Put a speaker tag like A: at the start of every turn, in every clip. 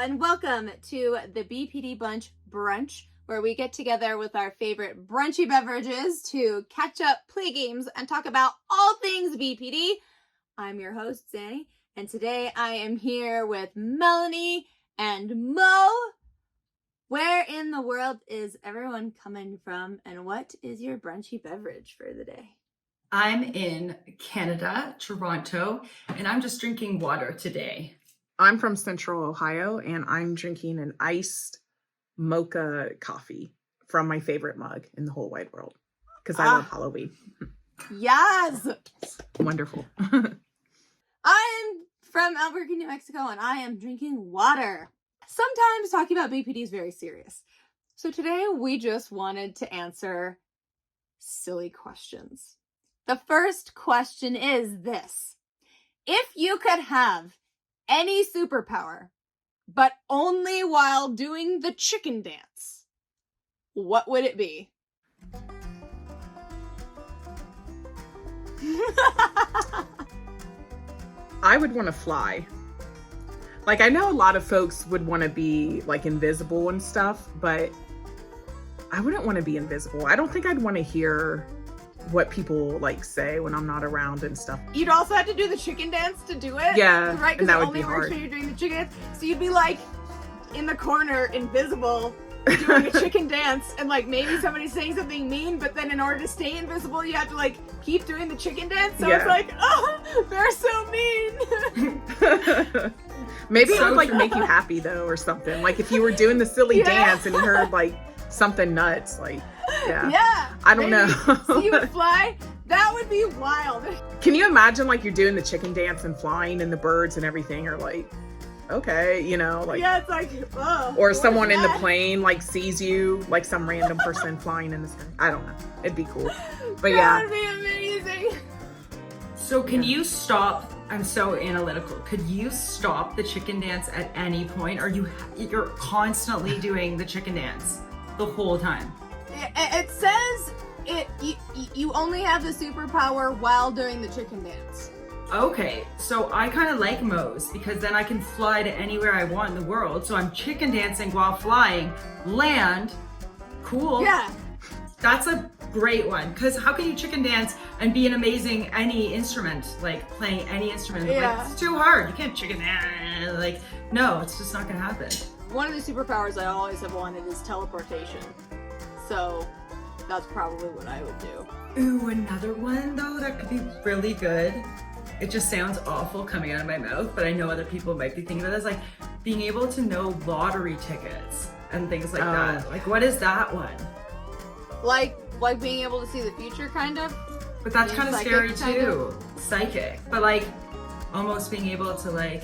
A: and welcome to the BPD Bunch Brunch, where we get together with our favorite brunchy beverages to catch up, play games, and talk about all things BPD. I'm your host, Zanny, and today I am here with Melanie and Mo. Where in the world is everyone coming from, and what is your brunchy beverage for the day?
B: I'm in Canada, Toronto, and I'm just drinking water today.
C: I'm from Central Ohio, and I'm drinking an iced mocha coffee from my favorite mug in the whole wide world, because I love Halloween.
A: Yes!
C: Wonderful.
A: I'm from Albuquerque, New Mexico, and I am drinking water. Sometimes talking about BPD is very serious. So today we just wanted to answer silly questions. The first question is this. If you could have any superpower, but only while doing the chicken dance, what would it be?
C: I would want to fly. Like, I know a lot of folks would want to be like invisible and stuff, but I wouldn't want to be invisible. I don't think I'd want to hear what people like say when I'm not around and stuff.
A: You'd also have to do the chicken dance to do it.
C: Yeah,
A: right?
C: and that
A: Because it
C: would be
A: only works
C: hard.
A: when you're doing the chicken dance. So you'd be like in the corner, invisible, doing a chicken dance, and like maybe somebody's saying something mean, but then in order to stay invisible, you have to like keep doing the chicken dance. So it's like, oh, they're so mean.
C: Maybe it would like make you happy though, or something. Like if you were doing the silly dance and you heard like something nuts, like
A: Yeah.
C: I don't know.
A: So you would fly? That would be wild.
C: Can you imagine like you're doing the chicken dance and flying and the birds and everything are like, okay, you know, like
A: yeah, it's like, oh.
C: or someone in the plane like sees you, like some random person flying in the sky. I don't know. It'd be cool. But
A: that would be amazing.
B: So can you stop? I'm so analytical. Could you stop the chicken dance at any point? Or you're constantly doing the chicken dance the whole time?
A: It says you only have the superpower while doing the chicken dance.
B: Okay, so I kind of like Moe's because then I can fly to anywhere I want in the world. So I'm chicken dancing while flying, land, cool.
A: Yeah.
B: That's a great one, because how can you chicken dance and be an amazing any instrument, like playing any instrument?
A: Yeah.
B: Like, it's too hard. You can't chicken dance. Like, no, it's just not gonna happen.
A: One of the superpowers I always have wanted is teleportation. So that's probably what I would do.
B: Ooh, another one though that could be really good. It just sounds awful coming out of my mouth, but I know other people might be thinking of it as like being able to know lottery tickets and things like that. Like, what is that one?
A: Like being able to see the future, kind of.
B: But that's kind of scary too.
A: Kind
B: Psychic. But like almost being able to like.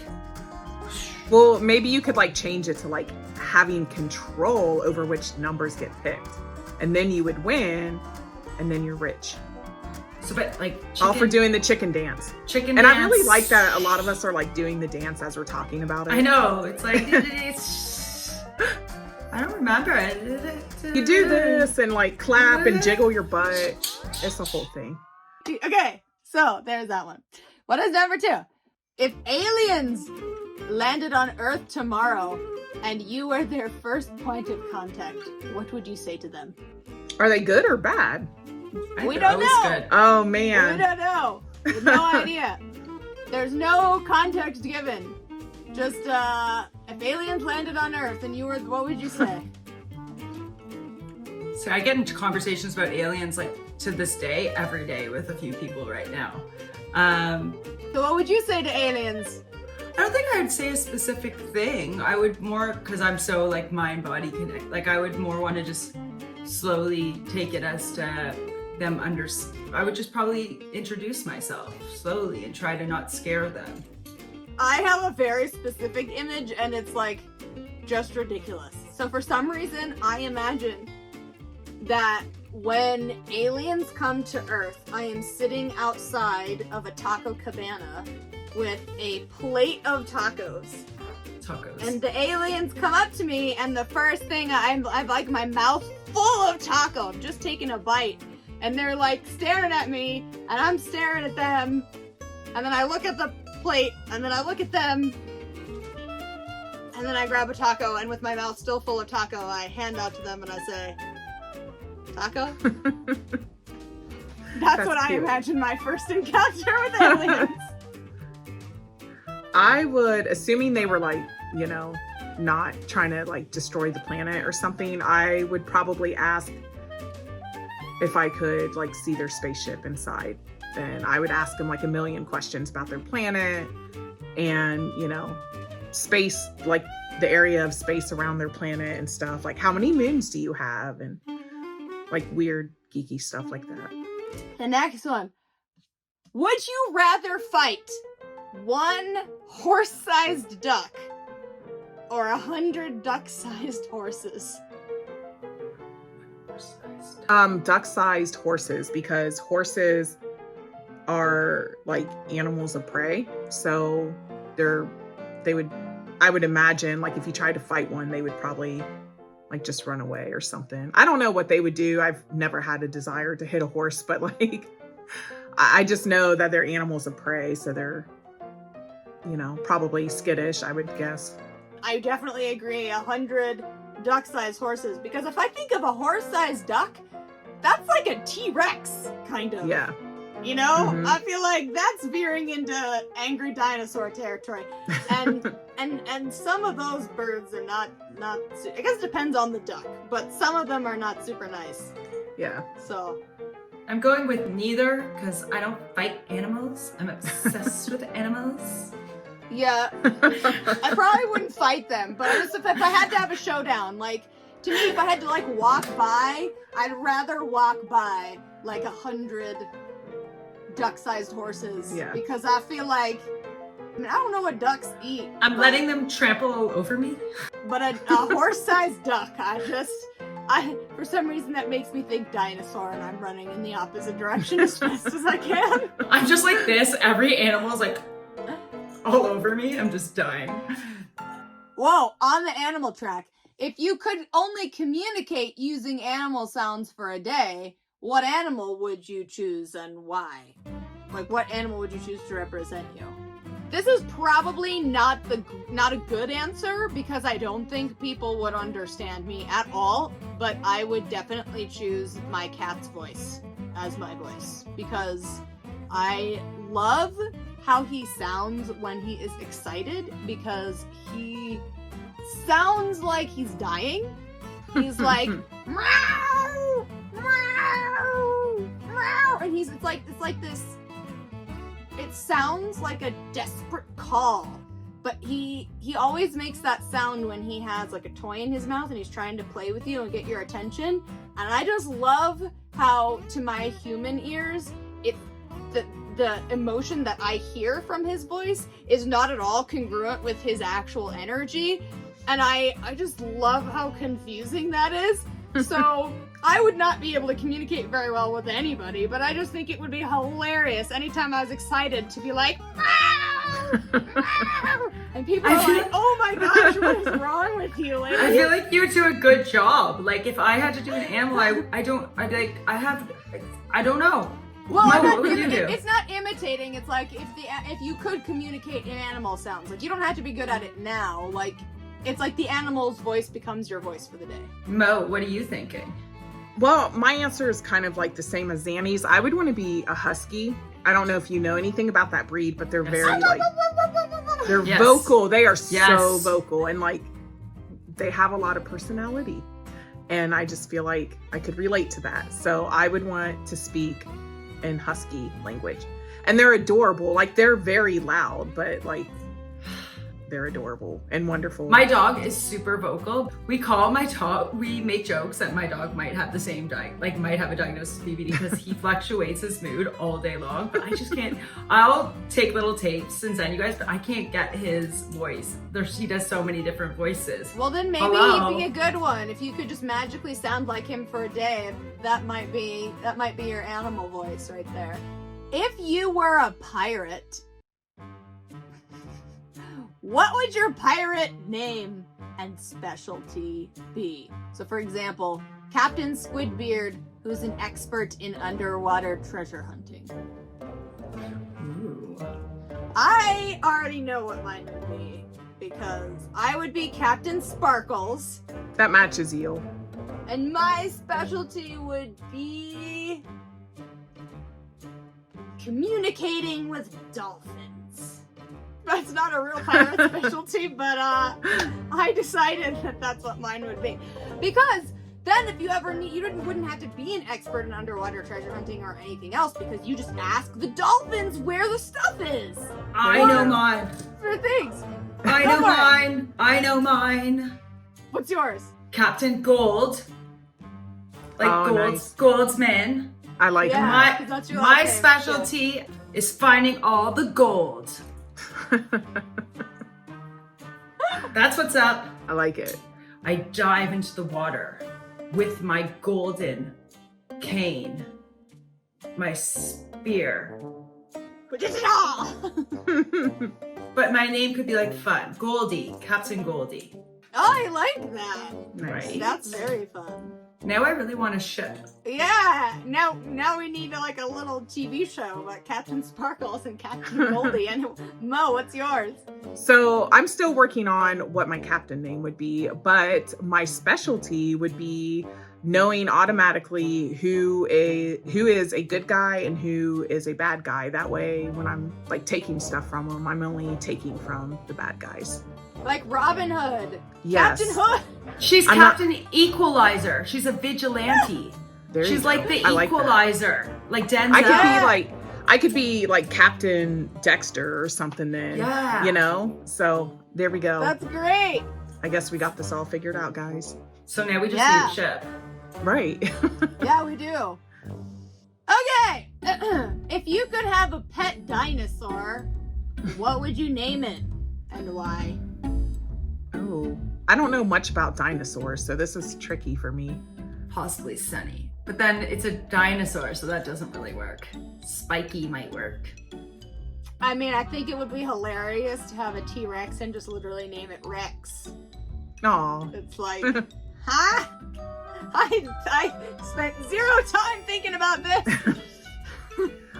C: well, maybe you could like change it to like having control over which numbers get picked. And then you would win, and then you're rich.
B: So, but like
C: all for doing the chicken dance.
B: Chicken
C: and
B: dance.
C: I really like that a lot of us are like doing the dance as we're talking about it.
B: I know. It's like I don't remember it.
C: You do this and like clap and jiggle your butt. It's the whole thing.
A: Okay, so there's that one. What is number 2? If aliens landed on Earth tomorrow and you were their first point of contact, what would you say to them?
C: Are they good or bad?
A: We don't know.
B: Good.
C: Oh man.
A: We don't know. We have no idea. There's no context given. Just if aliens landed on Earth and you were, what would you say?
B: So I get into conversations about aliens like to this day, every day with a few people right now.
A: So what would you say to aliens?
B: I don't think I would say a specific thing. I would more, because I'm so like mind body connect. Like I would more want to just slowly take it as to them I would just probably introduce myself slowly and try to not scare them.
A: I have a very specific image and it's like just ridiculous. So for some reason, I imagine that when aliens come to Earth, I am sitting outside of a taco cabana with a plate of tacos. And the aliens come up to me and the first thing I've like my mouth full of taco. I'm just taking a bite. And they're like staring at me and I'm staring at them. And then I look at the plate and then I look at them And then I grab a taco, and with my mouth still full of taco, I hand out to them and I say, taco? That's what
C: cute.
A: I imagine my first encounter with aliens.
C: I would, assuming they were like, you know, not trying to like destroy the planet or something, I would probably ask if I could like see their spaceship inside. Then I would ask them like a million questions about their planet and, you know, space, like the area of space around their planet and stuff. Like, how many moons do you have? And like weird, geeky stuff like that.
A: The next one. Would you rather fight one horse-sized duck or 100 duck-sized horses?
C: Duck-sized horses, because horses are like animals of prey. So I would imagine like if you tried to fight one, they would probably like just run away or something. I don't know what they would do. I've never had a desire to hit a horse, but like I just know that they're animals of prey, so they're, you know, probably skittish, I would guess.
A: I definitely agree. 100 duck-sized horses, because if I think of a horse-sized duck, that's like a T-Rex kind of.
C: Yeah.
A: You know,
C: Mhm.
A: I feel like that's veering into angry dinosaur territory, and and some of those birds are not. I guess it depends on the duck, but some of them are not super nice.
C: Yeah.
A: So
B: I'm going with neither because I don't fight animals. I'm obsessed with animals.
A: yeah, I probably wouldn't fight them, but if I had to have a showdown, like to me, if I had to like walk by, I'd rather walk by like 100 duck-sized horses.
C: Yeah.
A: Because I feel like, I mean, I don't know what ducks eat.
B: I'm
A: but-
B: letting them trample all over me.
A: But a horse-sized duck, for some reason that makes me think dinosaur, and I'm running in the opposite direction as fast as I can.
B: I'm just like this. Every animal's like all over me. I'm just dying.
A: Whoa, on the animal track. If you could only communicate using animal sounds for a day, what animal would you choose and why? Like, what animal would you choose to represent you? This is probably not a good answer, because I don't think people would understand me at all, but I would definitely choose my cat's voice as my voice, because I love how he sounds when he is excited, because he sounds like he's dying. He's like, meow, meow, meow, and it's like this. It sounds like a desperate call, but he always makes that sound when he has like a toy in his mouth and he's trying to play with you and get your attention. And I just love how, to my human ears, the emotion that I hear from his voice is not at all congruent with his actual energy. And I just love how confusing that is. So I would not be able to communicate very well with anybody, but I just think it would be hilarious anytime I was excited to be like, "Meow! Meow!" And people are like, oh my gosh, what is wrong with you, lady?
B: I feel like you do a good job. Like if I had to do an animal, I don't know.
A: Well,
B: No,
A: I'm not
B: what would you do?
A: It's not imitating. It's like if you could communicate in animal sounds, like you don't have to be good at it now. Like it's like the animal's voice becomes your voice for the day.
B: Mo, what are you thinking?
C: Well, my answer is kind of like the same as Zanny's. I would want to be a husky. I don't know if you know anything about that breed, but they're
B: Yes.
C: very like, they're
B: Yes.
C: vocal. They are so
B: Yes.
C: vocal, and like they have a lot of personality. And I just feel like I could relate to that. So I would want to speak in husky language. And they're adorable. Like they're very loud, but like they're adorable and wonderful.
B: My dog is super vocal. We make jokes that my dog might have the same might have a diagnosis of BPD because he fluctuates his mood all day long. But I just can't. I'll take little tapes and send you guys, but I can't get his voice. He does so many different voices.
A: Well, then maybe
B: Hello?
A: he'd be a good one. If you could just magically sound like him for a day, that might be your animal voice right there. If you were a pirate, what would your pirate name and specialty be? So, for example, Captain Squidbeard, who's an expert in underwater treasure hunting.
B: Ooh.
A: I already know what mine would be. because I would be Captain Sparkles,
C: That matches eel.
A: and my specialty would be communicating with dolphins. That's not a real pirate specialty, but I decided that that's what mine would be. Because then if you ever need, you wouldn't have to be an expert in underwater treasure hunting or anything else, because you just ask the dolphins where the stuff is.
B: I know mine.
A: For things.
B: I know mine. I know mine.
A: What's yours?
B: Captain Gold. Like
C: Oh,
B: Gold's
C: nice.
B: Goldsman.
C: I like
A: Yeah.
C: that.
A: 'cause that's your
B: My
A: last name,
B: specialty is finding all the gold. That's what's up.
C: I like it.
B: I dive into the water with my golden cane, my spear.
A: But did it all!
B: But my name could be like fun. Goldie, Captain Goldie.
A: Oh, I like that.
C: Nice.
B: Right.
A: That's very fun.
B: Now I really want a ship.
A: Yeah. Now we need like a little TV show about Captain Sparkles and Captain Goldie. And Mo, what's yours?
C: So I'm still working on what my captain name would be, but my specialty would be knowing automatically who is a good guy and who is a bad guy. That way, when I'm like taking stuff from them, I'm only taking from the bad guys.
A: Like Robin Hood.
C: Yes.
A: Captain Hood.
B: She's
C: I'm not-
B: Captain Equalizer. She's a vigilante.
C: There you
B: She's
C: go.
B: like the
C: I like that.
B: Equalizer. Like Denzel.
C: I could be like Captain Dexter or something then.
B: Yeah.
C: You know? So there we go.
A: That's great.
C: I guess we got this all figured out, guys.
B: So now we just
A: Yeah.
B: need a ship.
C: Right.
A: Yeah, we do. Okay. If you could have a pet dinosaur, what would you name it and why?
C: Oh, I don't know much about dinosaurs, so this is tricky for me.
B: Possibly Sunny. But then it's a dinosaur, so that doesn't really work. Spiky might work.
A: I mean, I think it would be hilarious to have a T-Rex and just literally name it Rex.
C: Aw.
A: It's like, huh? I spent zero time thinking about this.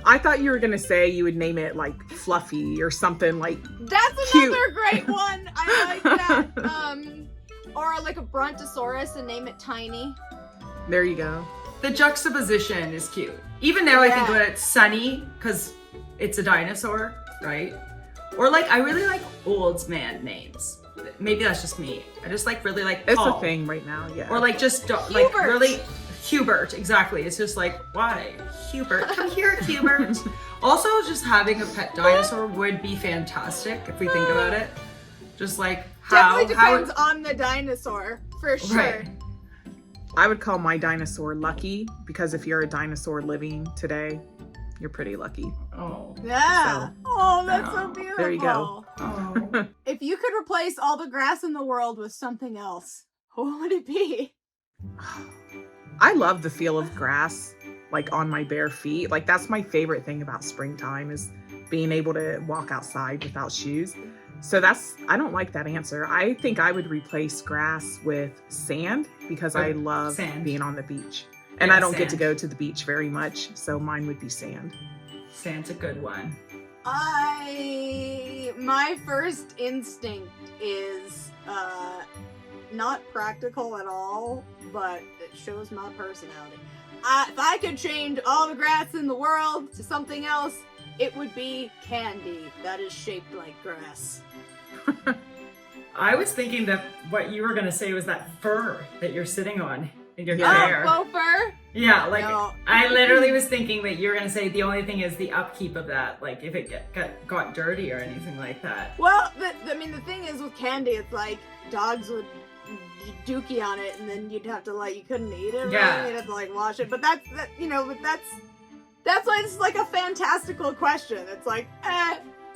C: I thought you were gonna say you would name it like Fluffy or something like.
A: That's
C: Cute.
A: another great one. I like that. Or like a Brontosaurus and name it Tiny.
C: There you go.
B: The juxtaposition is cute. Even now I think
A: Yeah.
B: about it, Sunny, because it's a dinosaur, right? Or like, I really like old man names. Maybe that's just me. I just like really like
C: It's
B: Paul.
C: a thing right now, yeah.
B: Or like just like
A: Hubert.
B: really Hubert, exactly. It's just like, why? Hubert, come here, Hubert. Also, just having a pet dinosaur would be fantastic if we think about it. Just like
A: Definitely
B: how
A: depends on the dinosaur, for sure.
B: Right.
C: I would call my dinosaur Lucky because if you're a dinosaur living today, you're pretty lucky.
B: Oh.
A: Yeah.
C: So-
A: Oh, that's so
B: Oh,
A: beautiful.
C: there you go.
B: Oh.
A: If you could replace all the grass in the world with something else, what would it be?
C: I love the feel of grass like on my bare feet. Like that's my favorite thing about springtime is being able to walk outside without shoes. So I don't like that answer. I think I would replace grass with sand because I love
B: Sand.
C: being on the beach. And
B: Yeah,
C: I don't get to
B: sand.
C: go to the beach very much, so mine would be sand.
B: Sand's a good one.
A: My first instinct is not practical at all, but it shows my personality. If I could change all the grass in the world to something else, it would be candy that is shaped like grass.
B: I was thinking that what you were gonna say was that fur that you're sitting on in your
C: Yeah.
B: chair.
A: Oh, faux fur?
B: Yeah, like
A: No.
B: I literally was thinking that you were gonna say the only thing is the upkeep of that, like if it got dirty or anything like that.
A: Well, the thing is with candy, it's like dogs would dookie on it, and then you'd have to you couldn't eat it. Right?
B: Yeah.
A: You'd have to wash it. But that's why this is like a fantastical question. It's like,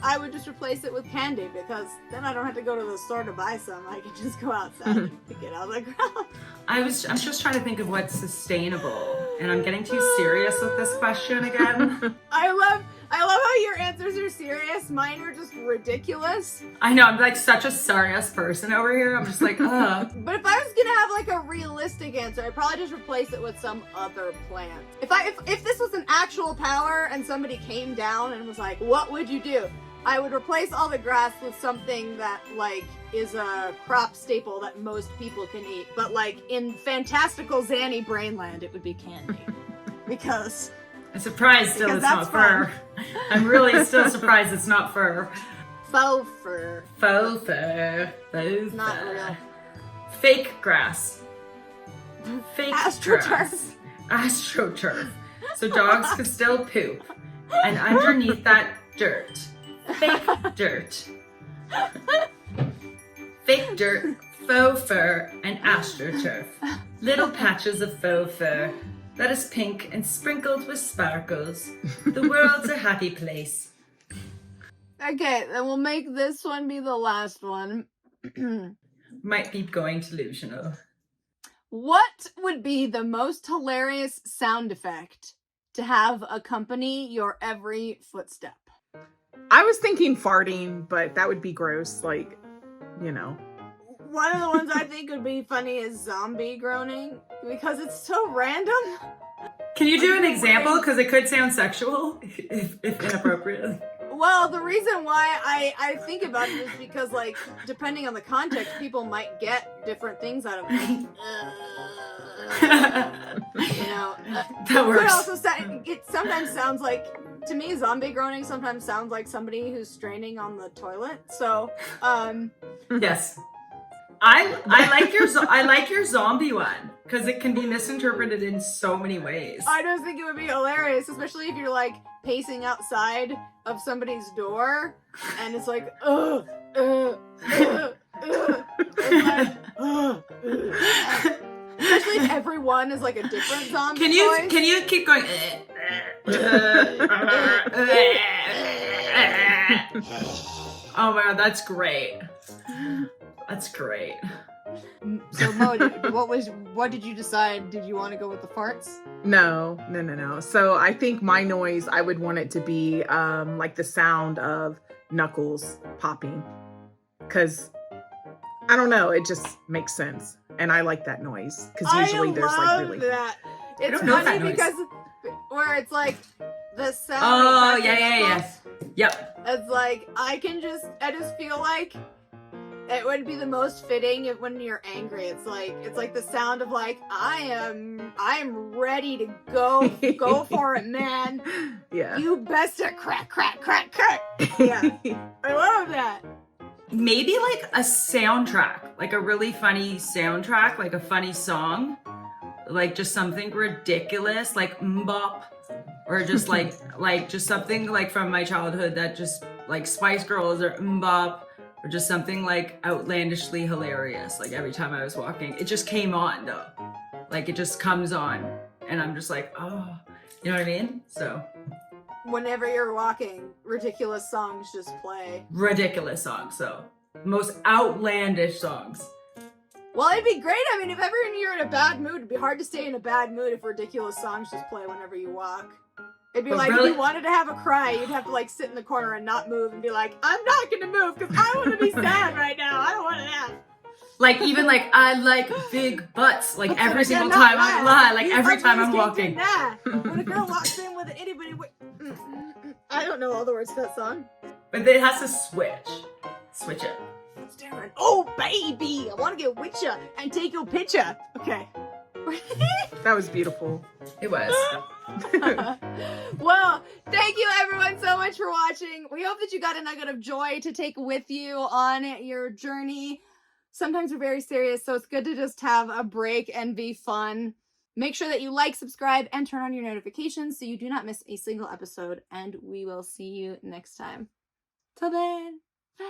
A: I would just replace it with candy because then I don't have to go to the store to buy some. I can just go outside and pick it out of the ground.
B: I'm just trying to think of what's sustainable, and I'm getting too serious with this question again.
A: I love how your answers are serious. Mine are just ridiculous.
B: I know, I'm like such a serious person over here. I'm just like, ugh.
A: But if I was gonna have like a realistic answer, I'd probably just replace it with some other plant. If this was an actual power and somebody came down and was like, "What would you do?" I would replace all the grass with something that, like, is a crop staple that most people can eat. But, like, in fantastical Zanny Brainland, it would be candy. Because...
B: I'm surprised still it's not
A: fun.
B: fur. I'm really still surprised it's not fur.
A: Faux fur.
B: Faux fur. Faux
A: Not
B: fur.
A: real.
B: Fake grass. Fake
A: AstroTurf.
B: grass. AstroTurf. So dogs can still poop. And underneath that dirt. Fake dirt. Fake dirt, faux fur, and AstroTurf. Little patches of faux fur that is pink and sprinkled with sparkles. The world's a happy place.
A: Okay, then we'll make this one be the last one.
B: Might be going delusional.
A: What would be the most hilarious sound effect to have accompany your every footstep?
C: I was thinking farting, but that would be gross. Like, you know.
A: One of the ones I think would be funny is zombie groaning, because it's so random.
B: Can you do an example? Because it could sound sexual, if inappropriately.
A: Well, the reason why I think about it is because, like, depending on the context, people might get different things out of it. You know,
B: That works.
A: It also it sometimes sounds like, to me, zombie groaning sometimes sounds like somebody who's straining on the toilet. So,
B: Yes. I like your zombie one because it can be misinterpreted in so many ways.
A: I just think it would be hilarious, especially if you're like pacing outside of somebody's door and it's like, ugh, ugh, ugh, ugh. It's like, ugh, ugh. Especially if everyone is like a different zombie voice.
B: Can you keep going? Oh my god, that's great. That's great.
A: So Mo, what did you decide? Did you want to go with the farts?
C: No. So I think my noise, I would want it to be like the sound of knuckles popping. Because, I don't know, it just makes sense. And I like that noise. Because usually there's like really...
A: that. It's
B: don't know
A: funny
B: that noise.
A: because where it's like the sound.
B: Oh,
A: of
B: yeah. Yep.
A: It's like, I just feel like it would be the most fitting when you're angry. It's like the sound of like, I am ready to go for it, man.
C: Yeah.
A: You best to crack, crack, crack, crack. Yeah. I love that.
B: Maybe like a soundtrack, like a really funny soundtrack, like a funny song, like just something ridiculous, like Mbop, or just like just something like from my childhood that just like Spice Girls or Mbop. Or just something like outlandishly hilarious. Like every time I was walking, it just came on though. Like it just comes on, and I'm just like, oh, you know what I mean? So
A: Whenever you're walking, ridiculous songs just play.
B: ridiculous songs. So most outlandish songs.
A: Well, it'd be great. I mean, if ever you're in a bad mood, it'd be hard to stay in a bad mood if ridiculous songs just play whenever you walk. It'd be
B: But
A: like
B: really-
A: if you wanted to have a cry, you'd have to like sit in the corner and not move and be like, I'm not gonna move because I want to be sad right now. I don't want to laugh.
B: Like even like I like big butts. Like every single
A: Not
B: time
A: laugh.
B: I lie. Like
A: You
B: every time
A: ugly
B: I'm
A: skinny
B: walking.
A: nah. When a girl walks in with an itty bitty, I don't know all the words to that song.
B: But it has to switch. Switch it.
A: Staring. Oh baby, I want to get with ya and take your picture. Okay.
C: That was beautiful.
B: It was.
A: Well, thank you everyone so much for watching. We hope that you got a nugget of joy to take with you on your journey. Sometimes we're very serious, so it's good to just have a break and be fun. Make sure that you like, subscribe, and turn on your notifications so you do not miss a single episode, and we will see you next time. Till then, bye.